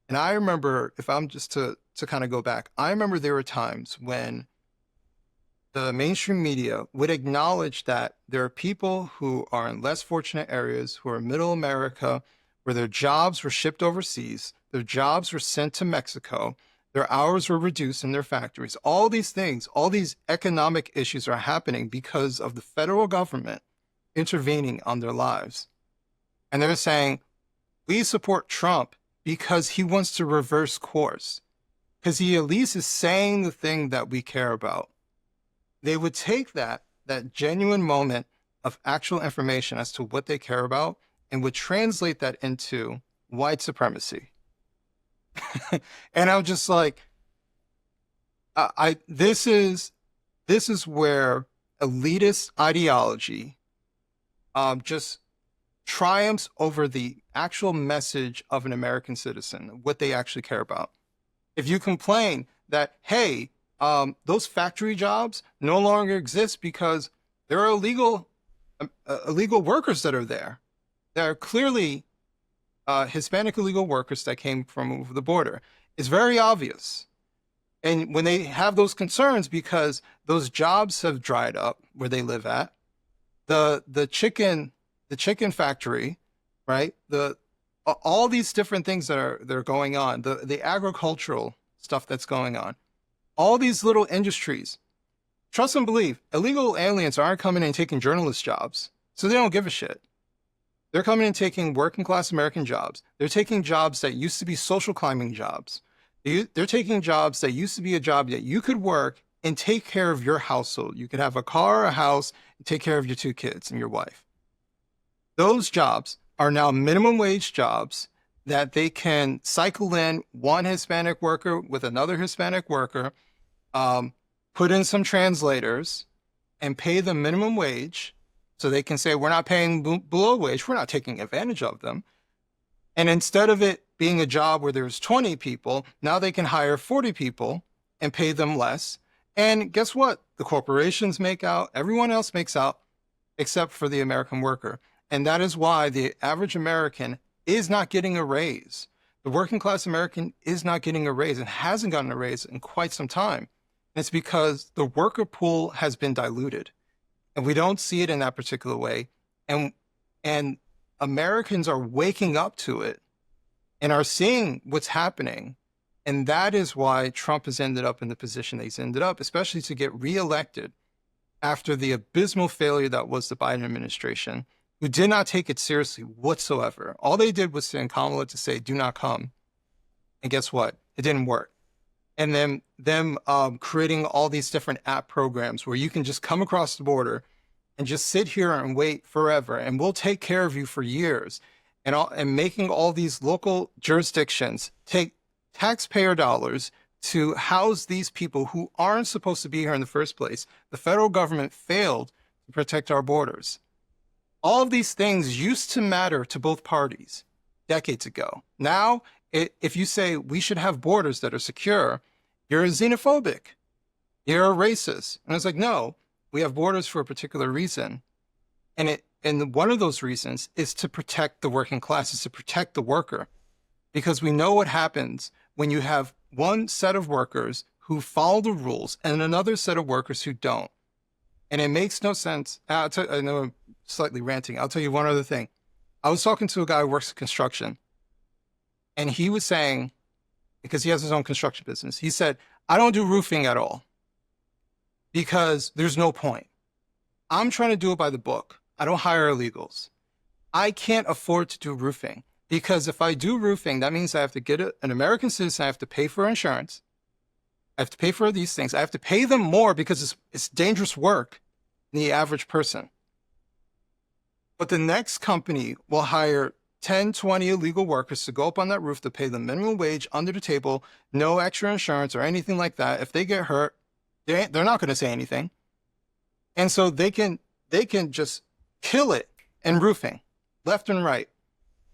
And I remember, if I'm just to kind of go back, I remember there were times when the mainstream media would acknowledge that there are people who are in less fortunate areas, who are middle America, where their jobs were shipped overseas, their jobs were sent to Mexico, their hours were reduced in their factories. All these things, all these economic issues are happening because of the federal government intervening on their lives. And they're saying, we support Trump because he wants to reverse course, because he at least is saying the thing that we care about. They would take that genuine moment of actual information as to what they care about and would translate that into white supremacy. And I'm just like, I this is where elitist ideology just triumphs over the actual message of an American citizen, what they actually care about. If you complain that, hey, those factory jobs no longer exist because there are illegal workers that are there. There are clearly Hispanic illegal workers that came from over the border. It's very obvious. And when they have those concerns because those jobs have dried up where they live at, the chicken factory, right? The all these different things that are going on, the agricultural stuff that's going on, all these little industries. Trust and believe, illegal aliens aren't coming in and taking journalist jobs, so they don't give a shit. They're coming and taking working class American jobs. They're taking jobs that used to be social climbing jobs. They're taking jobs that used to be a job that you could work and take care of your household. You could have a car, a house, and take care of your two kids and your wife. Those jobs are now minimum wage jobs that they can cycle in one Hispanic worker with another Hispanic worker, put in some translators, and pay them minimum wage so they can say, we're not paying below wage, we're not taking advantage of them. And instead of it being a job where there's 20 people, now they can hire 40 people and pay them less. And guess what? The corporations make out, everyone else makes out, except for the American worker. And that is why the average American is not getting a raise. The working class American is not getting a raise and hasn't gotten a raise in quite some time. And it's because the worker pool has been diluted. And we don't see it in that particular way. And Americans are waking up to it and are seeing what's happening. And that is why Trump has ended up in the position that he's ended up, especially to get reelected after the abysmal failure that was the Biden administration, who did not take it seriously whatsoever. All they did was send Kamala to say, do not come. And guess what? It didn't work. And then them creating all these different app programs where you can just come across the border and just sit here and wait forever, and we'll take care of you for years. And making all these local jurisdictions take taxpayer dollars to house these people who aren't supposed to be here in the first place. The federal government failed to protect our borders. All of these things used to matter to both parties decades ago. Now, if you say we should have borders that are secure, you're xenophobic, you're a racist. And it's like, no, we have borders for a particular reason. And one of those reasons is to protect the working class, is to protect the worker. Because we know what happens when you have one set of workers who follow the rules and another set of workers who don't. And it makes no sense. I know I'm slightly ranting. I'll tell you one other thing. I was talking to a guy who works in construction, and he was saying, because he has his own construction business, he said, I don't do roofing at all because there's no point. I'm trying to do it by the book. I don't hire illegals. I can't afford to do roofing because if I do roofing, that means I have to get an American citizen. I have to pay for insurance. I have to pay for these things. I have to pay them more because it's dangerous work than the average person. But the next company will hire 10, 20 illegal workers to go up on that roof to pay the minimum wage under the table, no extra insurance or anything like that. If they get hurt, they're not going to say anything. And so they can just kill it in roofing, left and right.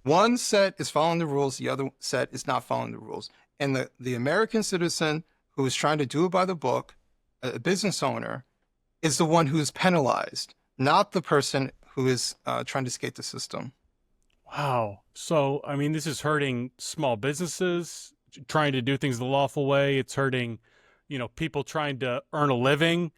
One set is following the rules, the other set is not following the rules. And the American citizen who is trying to do it by the book, a business owner, is the one who is penalized, not the person who is trying to escape the system. Wow. So, I mean, this is hurting small businesses trying to do things the lawful way. It's hurting, people trying to earn a living.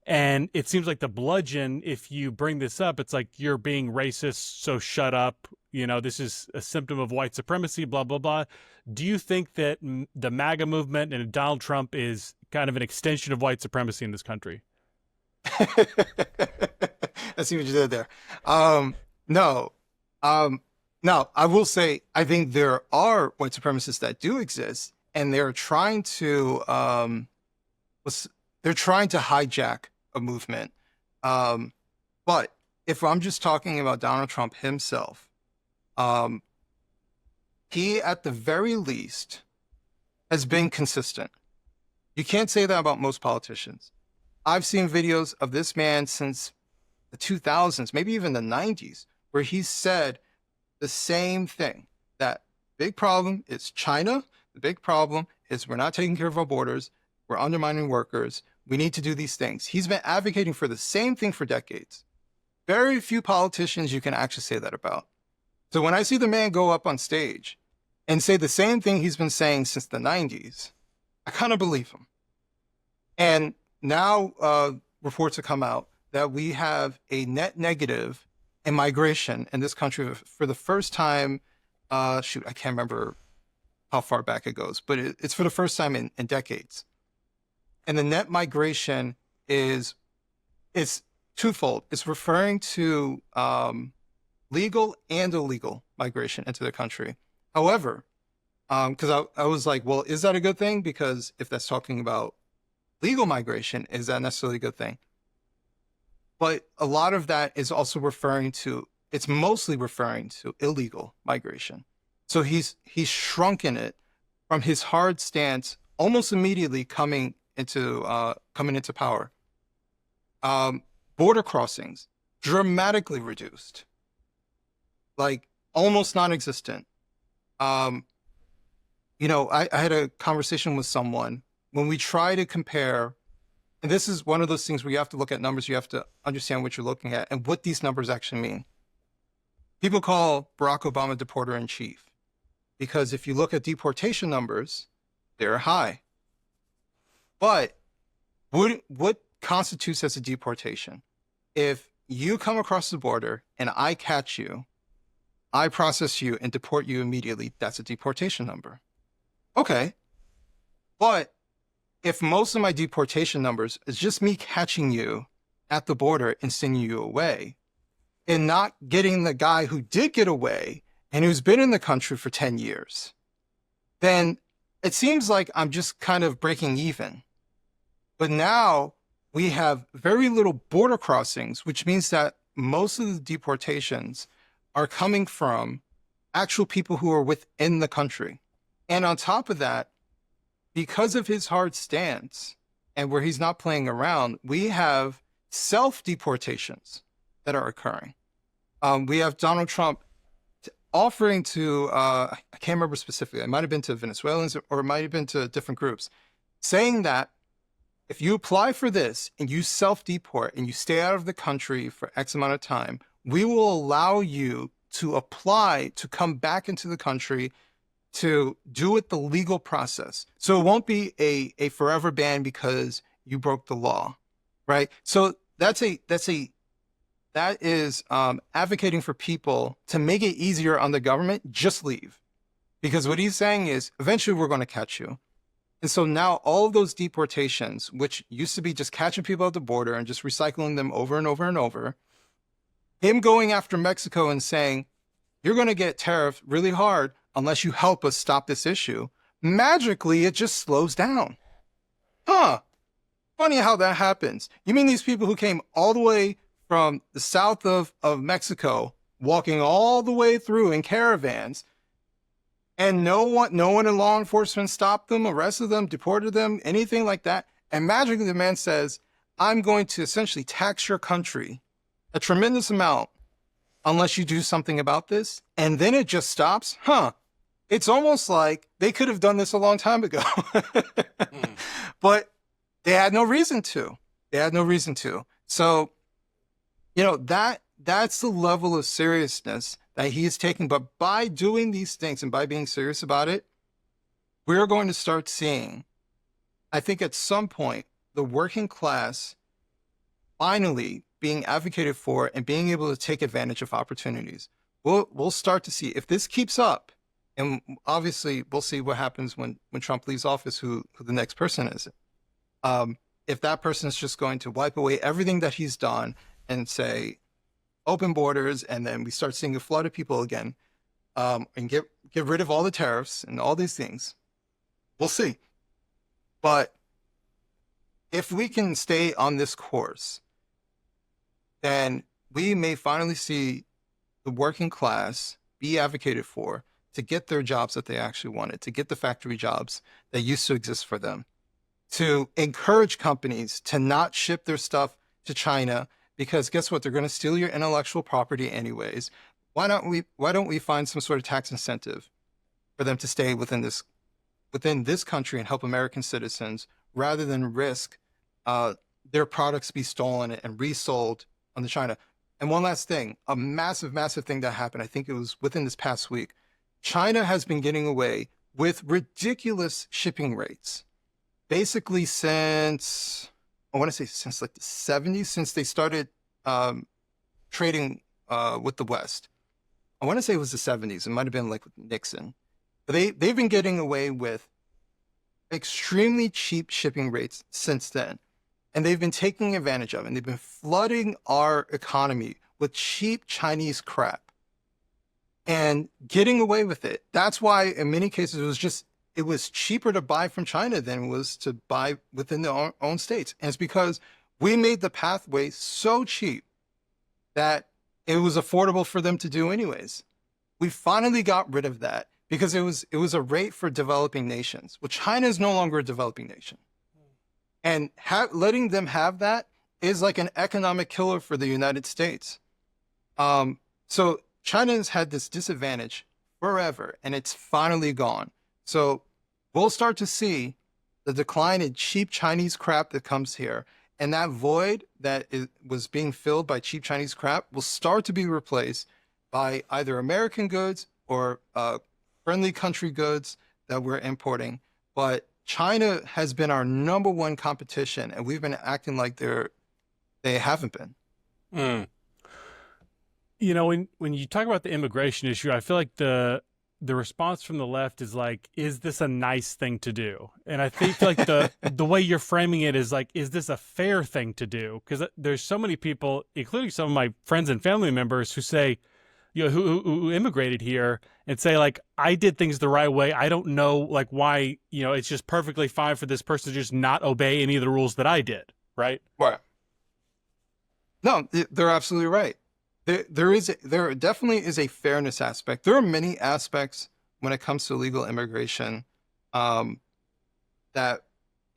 And it seems like the bludgeon, if you bring this up, it's like you're being racist, so shut up. This is a symptom of white supremacy, blah, blah, blah. Do you think that the MAGA movement and Donald Trump is kind of an extension of white supremacy in this country? I see what you did there. No, um, no, I will say I think there are white supremacists that do exist, and what's- they're trying to hijack a movement. Um, but if I'm just talking about Donald Trump himself, um, he at the very least has been consistent. You can't say that about most politicians. I've seen videos of this man since the 2000s, maybe even the 90s, where he said the same thing, that big problem is China. The big problem is we're not taking care of our borders. We're undermining workers. We need to do these things. He's been advocating for the same thing for decades. Very few politicians you can actually say that about. So when I see the man go up on stage and say the same thing he's been saying since the 90s, I kind of believe him. And now reports have come out that we have a net negative in migration in this country for the first time. Shoot, I can't remember how far back it goes, but it's for the first time in decades. And the net migration is it's twofold. It's referring to legal and illegal migration into the country. However, because I was like, well, is that a good thing? Because if that's talking about legal migration, is that necessarily a good thing? But a lot of that is also it's mostly referring to illegal migration. So he's shrunken it from his hard stance almost immediately coming into power. Border crossings dramatically reduced, like almost non-existent. Um, I had a conversation with someone when we try to compare, and this is one of those things where you have to look at numbers, you have to understand what you're looking at and what these numbers actually mean. People call Barack Obama deporter in chief because if you look at deportation numbers, they're high. But what constitutes as a deportation? If you come across the border and I catch you, I process you and deport you immediately, that's a deportation number. Okay. But if most of my deportation numbers is just me catching you at the border and sending you away and not getting the guy who did get away and who's been in the country for 10 years, then it seems like I'm just kind of breaking even. But now we have very little border crossings, which means that most of the deportations are coming from actual people who are within the country. And on top of that, because of his hard stance and where he's not playing around, we have self deportations that are occurring. We have Donald Trump offering to, I can't remember specifically, it might have been to Venezuelans or it might have been to different groups, saying that if you apply for this and you self deport and you stay out of the country for X amount of time, we will allow you to apply to come back into the country to do it the legal process. So it won't be a forever ban because you broke the law, right? So that is advocating for people to make it easier on the government. Just leave, because what he's saying is eventually we're going to catch you. And so now all of those deportations, which used to be just catching people at the border and just recycling them over and over and over, him going after Mexico and saying, you're going to get tariffed really hard unless you help us stop this issue, magically it just slows down. Huh. Funny how that happens. You mean these people who came all the way from the south of Mexico, walking all the way through in caravans, and no one in law enforcement stopped them, arrested them, deported them, anything like that. And magically the man says, I'm going to essentially tax your country a tremendous amount unless you do something about this. And then it just stops. Huh. It's almost like they could have done this a long time ago. But they had no reason to. They had no reason to. So, that's the level of seriousness that he is taking. But by doing these things and by being serious about it, we're going to start seeing, I think at some point, the working class finally being advocated for and being able to take advantage of opportunities. We'll start to see if this keeps up, and obviously we'll see what happens when Trump leaves office, who the next person is. If that person is just going to wipe away everything that he's done and say open borders, and then we start seeing a flood of people again, and get rid of all the tariffs and all these things, we'll see. But if we can stay on this course, then we may finally see the working class be advocated for to get their jobs that they actually wanted, to get the factory jobs that used to exist for them, to encourage companies to not ship their stuff to China, because guess what? They're going to steal your intellectual property anyways. Why don't we find some sort of tax incentive for them to stay within this country and help American citizens, rather than risk their products be stolen and resold on the China? And one last thing, a massive, massive thing that happened, I think it was within this past week. China has been getting away with ridiculous shipping rates, basically since, I want to say since like the 70s, since they started trading with the West. I want to say it was the 70s. It might have been like with Nixon. But they've been getting away with extremely cheap shipping rates since then. And they've been taking advantage of it. And they've been flooding our economy with cheap Chinese crap and getting away with it. That's why in many cases it was cheaper to buy from China than it was to buy within their own states. And it's because we made the pathway so cheap that it was affordable for them to do anyways. We finally got rid of that because it was a rate for developing nations. Well, China is no longer a developing nation. And letting them have that is like an economic killer for the United States. So China has had this disadvantage forever, and it's finally gone. So we'll start to see the decline in cheap Chinese crap that comes here. And that void that was being filled by cheap Chinese crap will start to be replaced by either American goods or friendly country goods that we're importing. But China has been our number one competition, and we've been acting like they haven't been. Mm. You know, when you talk about the immigration issue, I feel like the response from the left is like, is this a nice thing to do? And I feel like the way you're framing it is like, is this a fair thing to do? Because there's so many people, including some of my friends and family members, who say, you know, who immigrated here and say, like, I did things the right way. I don't know, like, why, you know, it's just perfectly fine for this person to just not obey any of the rules that I did, right? Right. No, they're absolutely right. There definitely is a fairness aspect. There are many aspects when it comes to legal immigration that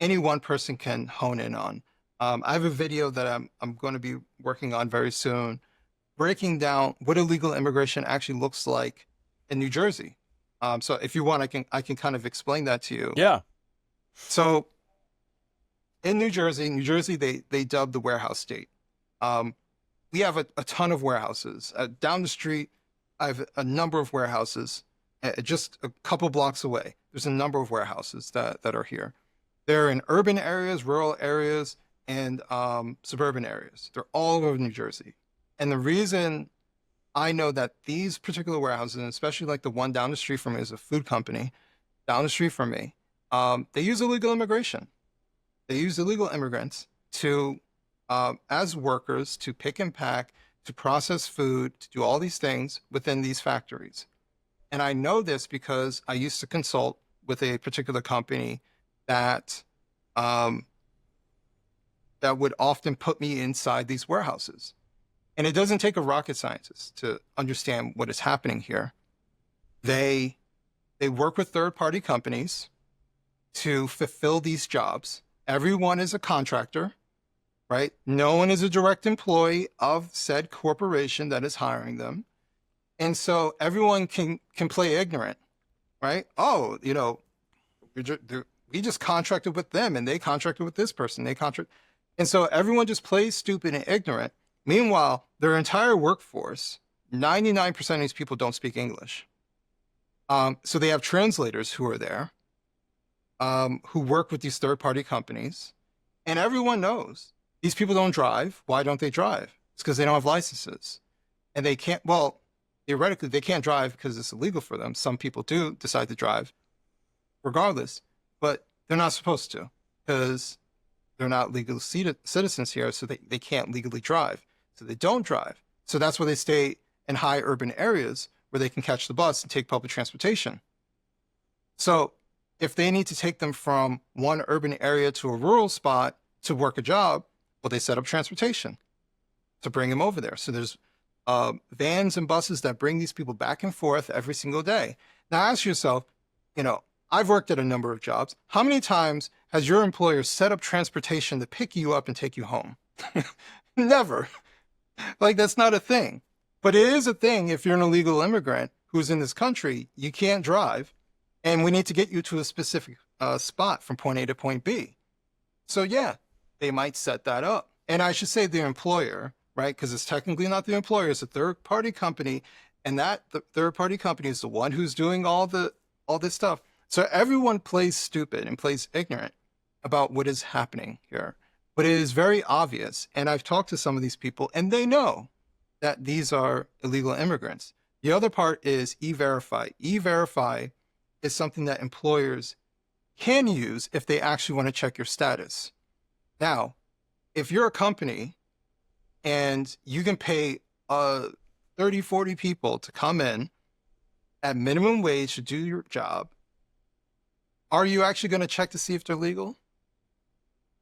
any one person can hone in on. I have a video that I'm going to be working on very soon, breaking down what illegal immigration actually looks like in New Jersey. So if you want, I can kind of explain that to you. Yeah. So in New Jersey, they dubbed the warehouse state. We have a ton of warehouses. Down the street, I have a number of warehouses. Just a couple blocks away, there's a number of warehouses that are here. They're in urban areas, rural areas, and suburban areas. They're all over New Jersey. And the reason I know that these particular warehouses, and especially like the one down the street from me, is a food company down the street from me, they use illegal immigration. They use illegal immigrants to as workers to pick and pack, to process food, to do all these things within these factories. And I know this because I used to consult with a particular company that that would often put me inside these warehouses. And it doesn't take a rocket scientist to understand what is happening here. They work with third-party companies to fulfill these jobs. Everyone is a contractor, right? No one is a direct employee of said corporation that is hiring them. And so everyone can play ignorant, right? Oh, you know, we just contracted with them and they contracted with this person. And so everyone just plays stupid and ignorant. Meanwhile, their entire workforce 99% of these people don't speak English. So they have translators who are there, who work with these third-party companies, and everyone knows these people don't drive. Why don't they drive? It's because they don't have licenses, and they can't. Well, theoretically, they can't drive because it's illegal for them. Some people do decide to drive, regardless, but they're not supposed to because they're not legal citizens here, so they can't legally drive. So they don't drive. So that's why they stay in high urban areas where they can catch the bus and take public transportation. So if they need to take them from one urban area to a rural spot to work a job, well, they set up transportation to bring them over there. So there's vans and buses that bring these people back and forth every single day. Now ask yourself, I've worked at a number of jobs. How many times has your employer set up transportation to pick you up and take you home? Never. Like, that's not a thing. But it is a thing if you're an illegal immigrant who's in this country, you can't drive, and we need to get you to a specific spot from point A to point B. So yeah, they might set that up. And I should say the employer, right? Because it's technically not the employer, it's a third-party company, and the third-party company is the one who's doing all this stuff. So everyone plays stupid and plays ignorant about what is happening here. But it is very obvious, and I've talked to some of these people, and they know that these are illegal immigrants. The other part is E-Verify. E-Verify is something that employers can use if they actually want to check your status. Now, if you're a company and you can pay 30, 40 people to come in at minimum wage to do your job, are you actually going to check to see if they're legal?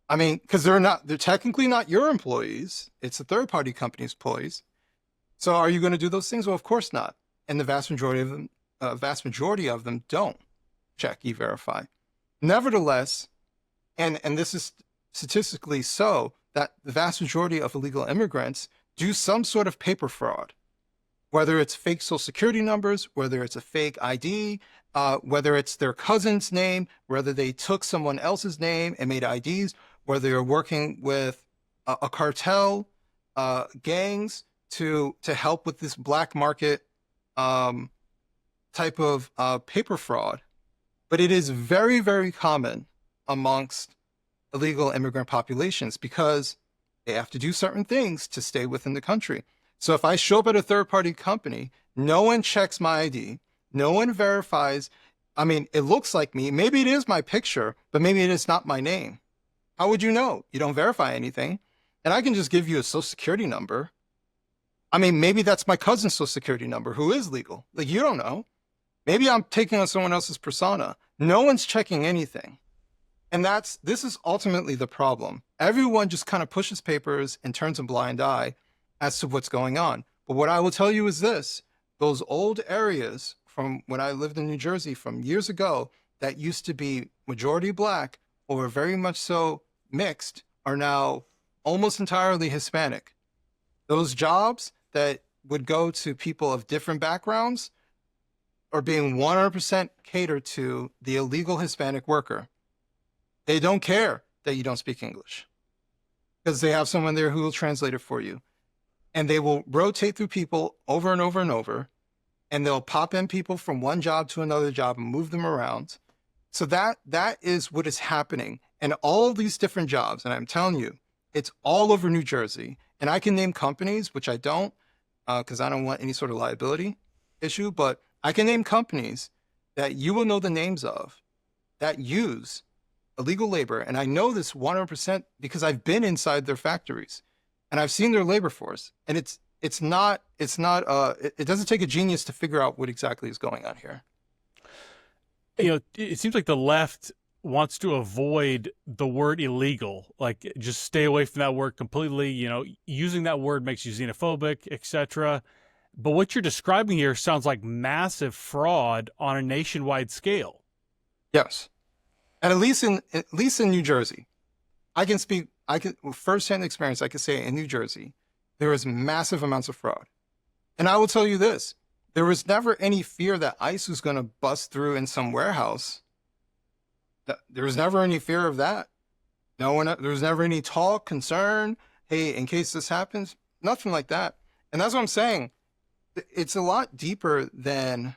I mean, because they're technically not your employees. It's a third-party company's employees. So are you going to do those things? Well, of course not. And the vast majority of them don't check E-Verify. Nevertheless, and this is statistically so, that the vast majority of illegal immigrants do some sort of paper fraud, whether it's fake social security numbers, whether it's a fake ID, whether it's their cousin's name, whether they took someone else's name and made IDs, whether they're working with a cartel, gangs to help with this black market type of paper fraud. But it is very, very common amongst illegal immigrant populations because they have to do certain things to stay within the country. So if I show up at a third-party company, no one checks my ID, no one verifies. I mean, it looks like me. Maybe it is my picture, but maybe it is not my name. How would you know? You don't verify anything. And I can just give you a social security number. I mean, maybe that's my cousin's social security number who is legal. Like, you don't know. Maybe I'm taking on someone else's persona. No one's checking anything. And this is ultimately the problem. Everyone just kind of pushes papers and turns a blind eye as to what's going on. But what I will tell you is this: those old areas from when I lived in New Jersey from years ago that used to be majority black or very much so mixed are now almost entirely Hispanic. Those jobs that would go to people of different backgrounds are being 100% catered to the illegal Hispanic worker. They don't care that you don't speak English because they have someone there who will translate it for you. And they will rotate through people over and over and over, and they'll pop in people from one job to another job and move them around. So that is what is happening. And all of these different jobs, and I'm telling you, it's all over New Jersey. And I can name companies, which I don't, because I don't want any sort of liability issue, but I can name companies that you will know the names of that use illegal labor. And I know this 100% because I've been inside their factories and I've seen their labor force. And it doesn't take a genius to figure out what exactly is going on here. It seems like the left wants to avoid the word illegal, like just stay away from that word completely. Using that word makes you xenophobic, etc. But what you're describing here sounds like massive fraud on a nationwide scale. Yes. And at least in New Jersey, firsthand experience, I can say in New Jersey, there is massive amounts of fraud. And I will tell you this, there was never any fear that ICE was going to bust through in some warehouse. There was never any fear of that. There was never any talk, concern, hey, in case this happens, nothing like that. And that's what I'm saying. it's a lot deeper than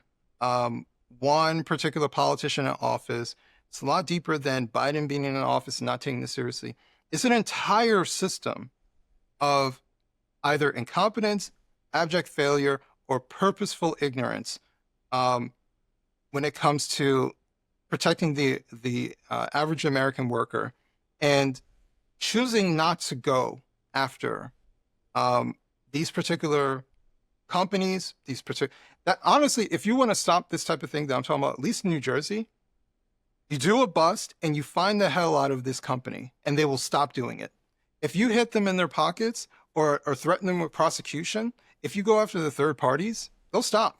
one particular politician in office. It's a lot deeper than Biden being in office and not taking this seriously. It's an entire system of either incompetence, abject failure, or purposeful ignorance um, when it comes to protecting the average American worker and choosing not to go after um, these particular companies, these particular that honestly, if you want to stop this type of thing that I'm talking about, at least in New Jersey, you do a bust and you find the hell out of this company and they will stop doing it. If you hit them in their pockets or threaten them with prosecution, if you go after the third parties, they'll stop.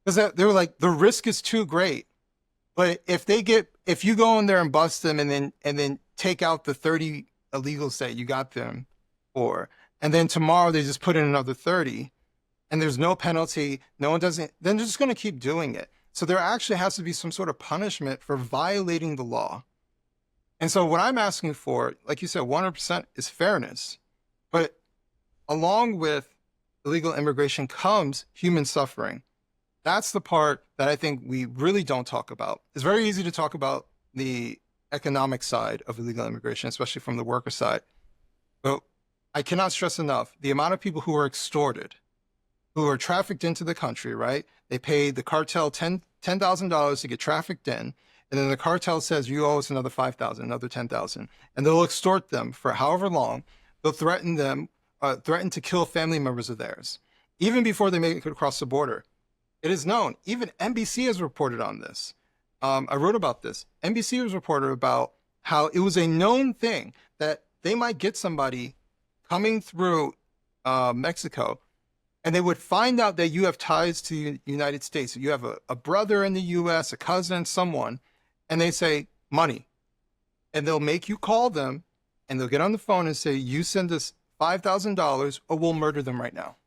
Because they're like, the risk is too great. But if you go in there and bust them and then take out the 30 illegals that you got them for, and then tomorrow they just put in another 30, and there's no penalty, no one doesn't, then they're just going to keep doing it. So there actually has to be some sort of punishment for violating the law. And so what I'm asking for, like you said, 100% is fairness. But along with illegal immigration comes human suffering. That's the part that I think we really don't talk about. It's very easy to talk about the economic side of illegal immigration, especially from the worker side. But I cannot stress enough the amount of people who are extorted, who are trafficked into the country, right? They pay the cartel $10,000 to get trafficked in, and then the cartel says you owe us another 5,000, another 10,000, and they'll extort them for however long. They'll threaten to kill family members of theirs, even before they make it across the border. It is known. Even NBC has reported on this. I wrote about this. NBC was reported about how it was a known thing that they might get somebody coming through Mexico, and they would find out that you have ties to the United States. You have a brother in the U.S., a cousin, someone, and they say, money. And they'll make you call them, and they'll get on the phone and say, you send us $5,000 or we'll murder them right now.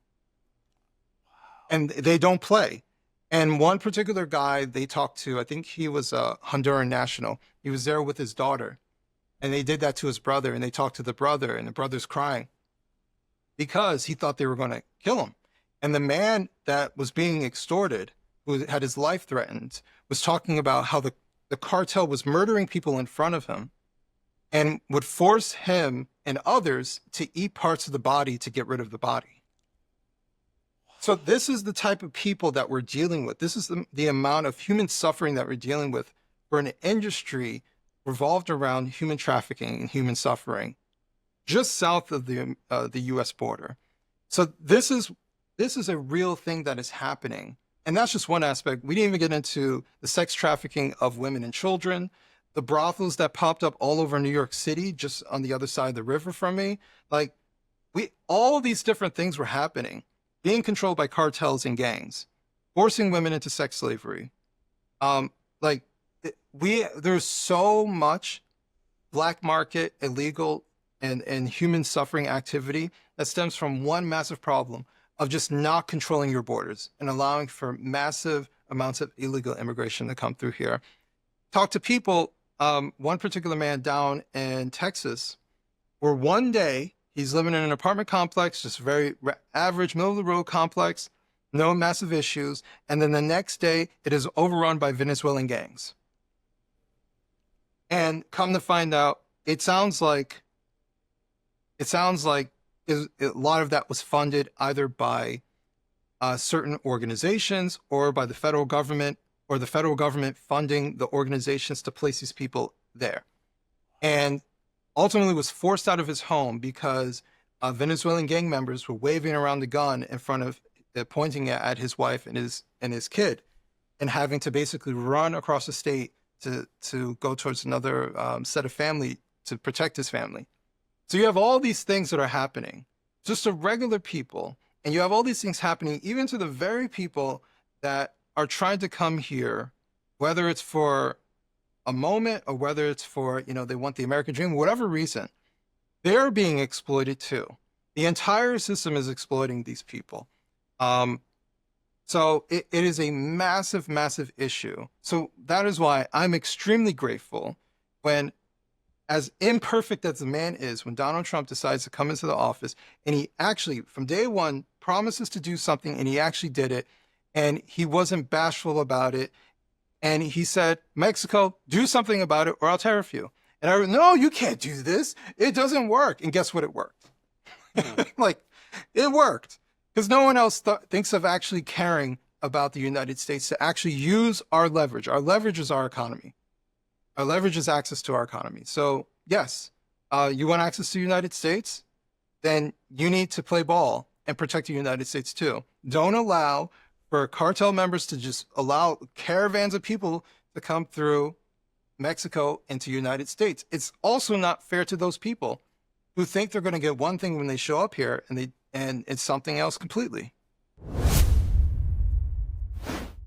And they don't play. And one particular guy they talked to, I think he was a Honduran national. He was there with his daughter. And they did that to his brother, and they talked to the brother, and the brother's crying because he thought they were going to kill him. And the man that was being extorted, who had his life threatened, was talking about how the cartel was murdering people in front of him and would force him and others to eat parts of the body to get rid of the body. So this is the type of people that we're dealing with. This is the amount of human suffering that we're dealing with for an industry revolved around human trafficking and human suffering just south of the U.S. border. So this is a real thing that is happening. And that's just one aspect. We didn't even get into the sex trafficking of women and children, the brothels that popped up all over New York City, just on the other side of the river from me. Like, all these different things were happening, being controlled by cartels and gangs, forcing women into sex slavery. There's so much black market, illegal, and human suffering activity that stems from one massive problem of just not controlling your borders and allowing for massive amounts of illegal immigration to come through here. Talk to people, one particular man down in Texas, where one day he's living in an apartment complex, just very average, middle-of-the-road complex, no massive issues, and then the next day it is overrun by Venezuelan gangs. And come to find out, it sounds like a lot of that was funded either by certain organizations or by the federal government, or the federal government funding the organizations to place these people there. And ultimately was forced out of his home because Venezuelan gang members were waving around the gun in front of, pointing at his wife and his kid, and having to basically run across the state to go towards another set of family to protect his family. So you have all these things that are happening just to regular people, and you have all these things happening even to the very people that are trying to come here, whether it's for a moment or whether it's for, they want the American dream, whatever reason, they're being exploited too. The entire system is exploiting these people. So it is a massive, massive issue. So that is why I'm extremely grateful when, as imperfect as the man is, when Donald Trump decides to come into the office and he actually, from day one, promises to do something and he actually did it, and he wasn't bashful about it. And he said, Mexico, do something about it or I'll tariff you. And I went, no, you can't do this. It doesn't work. And guess what? It worked. Like, it worked. Because no one else thinks of actually caring about the United States to actually use our leverage. Our leverage is our economy. Our leverage is access to our economy. So, yes, you want access to the United States? Then you need to play ball and protect the United States too. Don't allow for cartel members to just allow caravans of people to come through Mexico into the United States. It's also not fair to those people who think they're going to get one thing when they show up here and it's something else completely.